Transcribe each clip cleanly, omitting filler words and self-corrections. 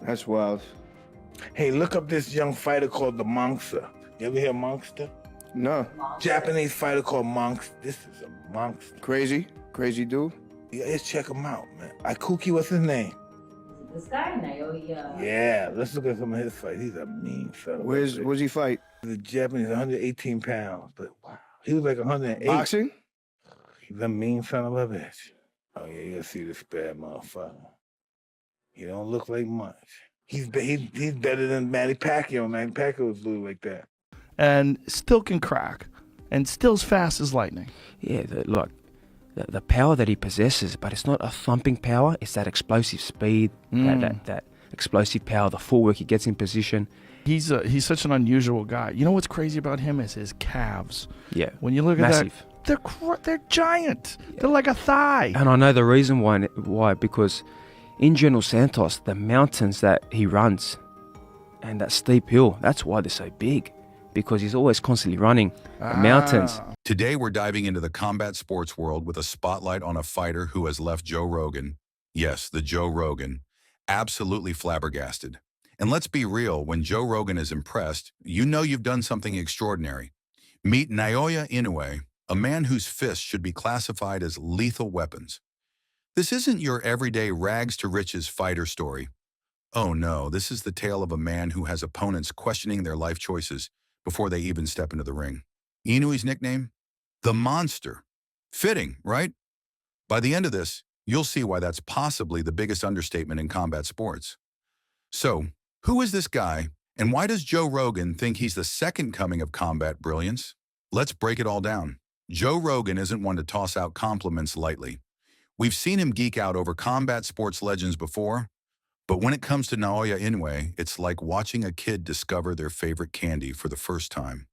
That's wild. Hey, look up this young fighter called the Monster. You ever hear Monster? No. Japanese fighter called Monster. This is a monster. Crazy dude. Yeah, let's check him out, man. Ikuki, what's his name? This guy, Naoya. Yeah, let's look at some of his fights. He's a mean son of a bitch. Where's he fight? The Japanese, 118 pounds, but wow. He was like 108. Boxing? He's a mean son of a bitch. Oh yeah, you see this bad motherfucker. He don't look like much. He's better than Manny Pacquiao. Manny Pacquiao was blue like that. And still can crack. And still as fast as lightning. Yeah, look, the power that he possesses, but it's not a thumping power. It's that explosive speed, that explosive power, the footwork he gets in position. He's such an unusual guy. You know what's crazy about him is his calves. Yeah, when you look massive. At that, they're giant. Yeah. They're like a thigh. And I know the reason why, because in General Santos, the mountains that he runs and that steep hill, that's why they're so big, because he's always constantly running the mountains. Today, we're diving into the combat sports world with a spotlight on a fighter who has left Joe Rogan, yes, the Joe Rogan, absolutely flabbergasted. And let's be real, when Joe Rogan is impressed, you know you've done something extraordinary. Meet Naoya Inoue, a man whose fists should be classified as lethal weapons. This isn't your everyday rags-to-riches fighter story. Oh no, this is the tale of a man who has opponents questioning their life choices before they even step into the ring. Inoue's nickname? The Monster. Fitting, right? By the end of this, you'll see why that's possibly the biggest understatement in combat sports. So, who is this guy, and why does Joe Rogan think he's the second coming of combat brilliance? Let's break it all down. Joe Rogan isn't one to toss out compliments lightly. We've seen him geek out over combat sports legends before, but when it comes to Naoya Inoue, it's like watching a kid discover their favorite candy for the first time.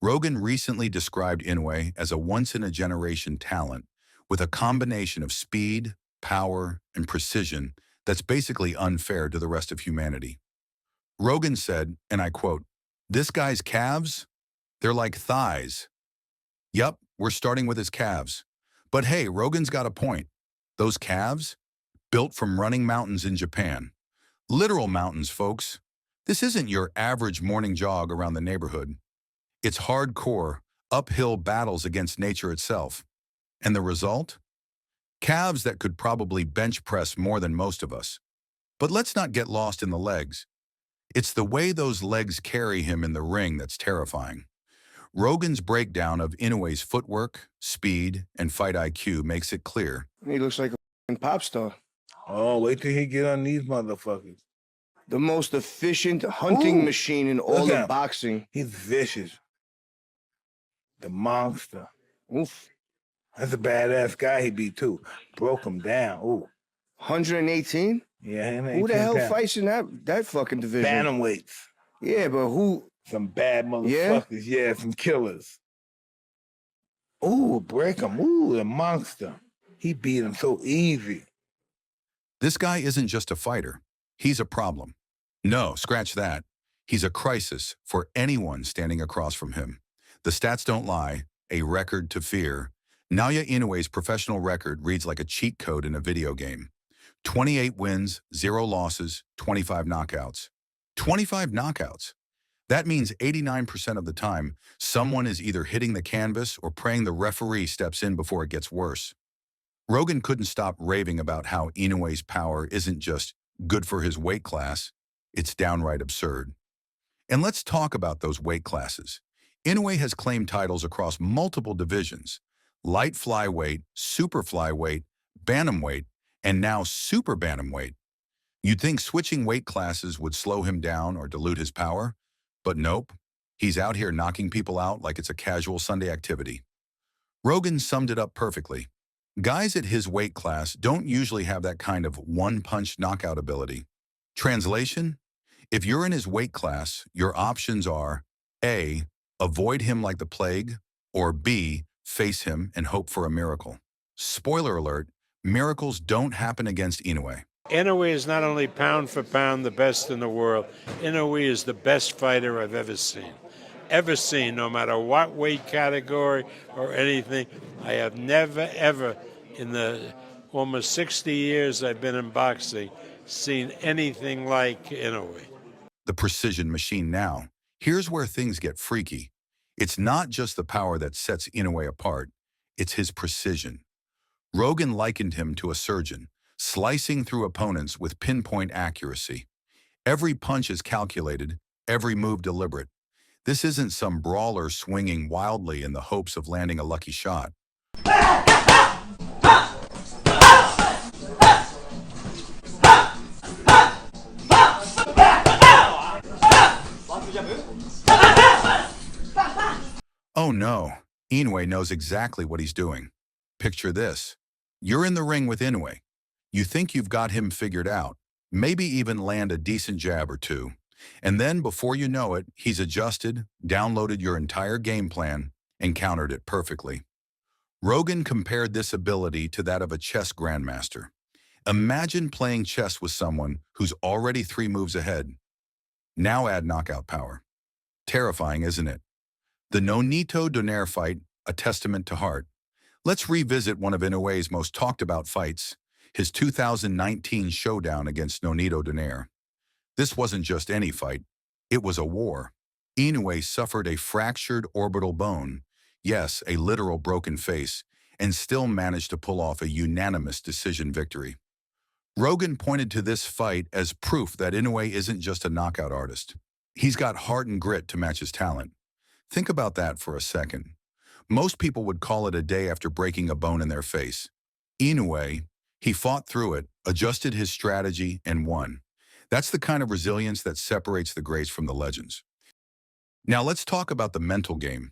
Rogan recently described Inoue as a once-in-a-generation talent with a combination of speed, power, and precision that's basically unfair to the rest of humanity. Rogan said, and I quote, "This guy's calves, they're like thighs." Yup, we're starting with his calves. But hey, Rogan's got a point. Those calves, built from running mountains in Japan. Literal mountains, folks. This isn't your average morning jog around the neighborhood. It's hardcore, uphill battles against nature itself. And the result? Calves that could probably bench press more than most of us. But let's not get lost in the legs. It's the way those legs carry him in the ring that's terrifying. Rogan's breakdown of Inoue's footwork, speed, and fight IQ makes it clear. He looks like a pop star. Oh, wait till he get on these motherfuckers. The most efficient hunting machine in all of boxing. He's vicious. The Monster. Oof. That's a badass guy he beat too. Broke him down. Ooh. 118? Yeah, 118 who the hell pounds. fights in that fucking division? Bantamweights. Yeah, but who? Some bad motherfuckers. Yeah, some killers. Ooh, break him. Ooh, the Monster. He beat him so easy. This guy isn't just a fighter. He's a problem. No, scratch that. He's a crisis for anyone standing across from him. The stats don't lie. A record to fear. Naoya Inoue's professional record reads like a cheat code in a video game. 28 wins, 0 losses, 25 knockouts. 25 knockouts. That means 89% of the time, someone is either hitting the canvas or praying the referee steps in before it gets worse. Rogan couldn't stop raving about how Inoue's power isn't just good for his weight class, it's downright absurd. And let's talk about those weight classes. Inoue has claimed titles across multiple divisions: light flyweight, super flyweight, bantamweight, and now super bantamweight. You'd think switching weight classes would slow him down or dilute his power, but nope. He's out here knocking people out like it's a casual Sunday activity. Rogan summed it up perfectly. Guys at his weight class don't usually have that kind of one-punch knockout ability. Translation? If you're in his weight class, your options are A, avoid him like the plague, or B, face him and hope for a miracle. Spoiler alert, miracles don't happen against Inoue. Inoue is not only pound for pound the best in the world, Inoue is the best fighter I've ever seen. Ever seen, no matter what weight category or anything. I have never, ever, in the almost 60 years I've been in boxing, seen anything like Inoue. The precision machine now. Here's where things get freaky. It's not just the power that sets Inoue apart, it's his precision. Rogan likened him to a surgeon, slicing through opponents with pinpoint accuracy. Every punch is calculated, every move deliberate. This isn't some brawler swinging wildly in the hopes of landing a lucky shot. Oh no, Inoue knows exactly what he's doing. Picture this. You're in the ring with Inoue. You think you've got him figured out, maybe even land a decent jab or two. And then before you know it, he's adjusted, downloaded your entire game plan, and countered it perfectly. Rogan compared this ability to that of a chess grandmaster. Imagine playing chess with someone who's already 3 moves ahead. Now add knockout power. Terrifying, isn't it? The Nonito Donaire fight, a testament to heart. Let's revisit one of Inoue's most talked about fights, his 2019 showdown against Nonito Donaire. This wasn't just any fight, it was a war. Inoue suffered a fractured orbital bone, yes, a literal broken face, and still managed to pull off a unanimous decision victory. Rogan pointed to this fight as proof that Inoue isn't just a knockout artist. He's got heart and grit to match his talent. Think about that for a second. Most people would call it a day after breaking a bone in their face. Inoue, he fought through it, adjusted his strategy, and won. That's the kind of resilience that separates the greats from the legends. Now let's talk about the mental game.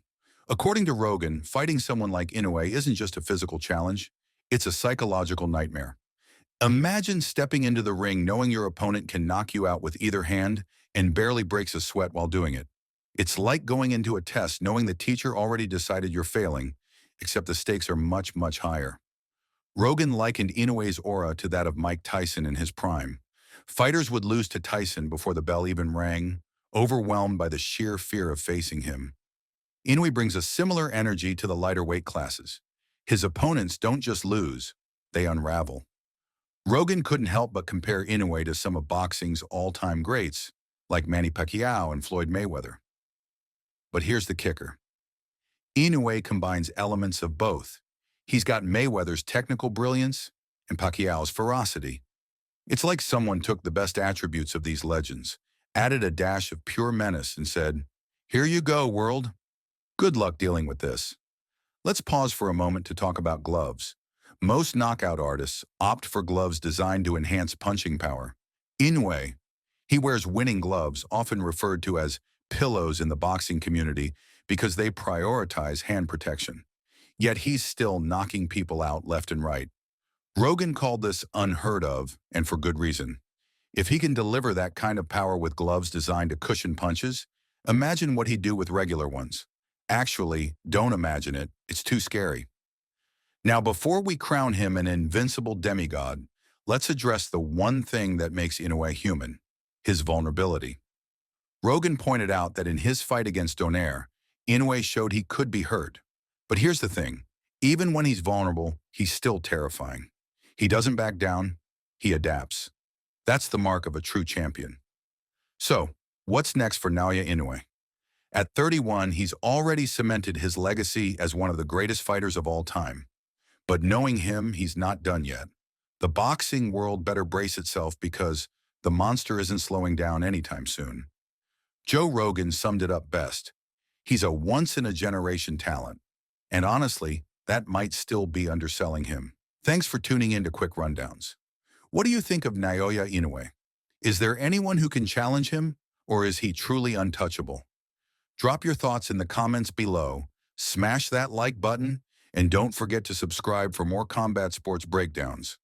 According to Rogan, fighting someone like Inoue isn't just a physical challenge, it's a psychological nightmare. Imagine stepping into the ring knowing your opponent can knock you out with either hand and barely breaks a sweat while doing it. It's like going into a test knowing the teacher already decided you're failing, except the stakes are much, much higher. Rogan likened Inoue's aura to that of Mike Tyson in his prime. Fighters would lose to Tyson before the bell even rang, overwhelmed by the sheer fear of facing him. Inoue brings a similar energy to the lighter weight classes. His opponents don't just lose, they unravel. Rogan couldn't help but compare Inoue to some of boxing's all-time greats, like Manny Pacquiao and Floyd Mayweather. But here's the kicker. Inoue combines elements of both. He's got Mayweather's technical brilliance and Pacquiao's ferocity. It's like someone took the best attributes of these legends, added a dash of pure menace, and said, "Here you go, world. Good luck dealing with this." Let's pause for a moment to talk about gloves. Most knockout artists opt for gloves designed to enhance punching power. Inoue, he wears winning gloves, often referred to as pillows in the boxing community because they prioritize hand protection. Yet he's still knocking people out left and right. Rogan called this unheard of, and for good reason. If he can deliver that kind of power with gloves designed to cushion punches, imagine what he'd do with regular ones. Actually, don't imagine it. It's too scary. Now, before we crown him an invincible demigod, let's address the one thing that makes Inoue human, his vulnerability. Rogan pointed out that in his fight against Donaire, Inoue showed he could be hurt. But here's the thing. Even when he's vulnerable, he's still terrifying. He doesn't back down, he adapts. That's the mark of a true champion. So, what's next for Naoya Inoue? At 31, he's already cemented his legacy as one of the greatest fighters of all time. But knowing him, he's not done yet. The boxing world better brace itself because the monster isn't slowing down anytime soon. Joe Rogan summed it up best. He's a once-in-a-generation talent. And honestly, that might still be underselling him. Thanks for tuning in to Quick Rundowns. What do you think of Naoya Inoue? Is there anyone who can challenge him, or is he truly untouchable? Drop your thoughts in the comments below, smash that like button, and don't forget to subscribe for more combat sports breakdowns.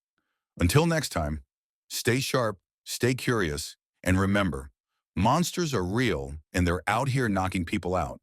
Until next time, stay sharp, stay curious, and remember, monsters are real and they're out here knocking people out.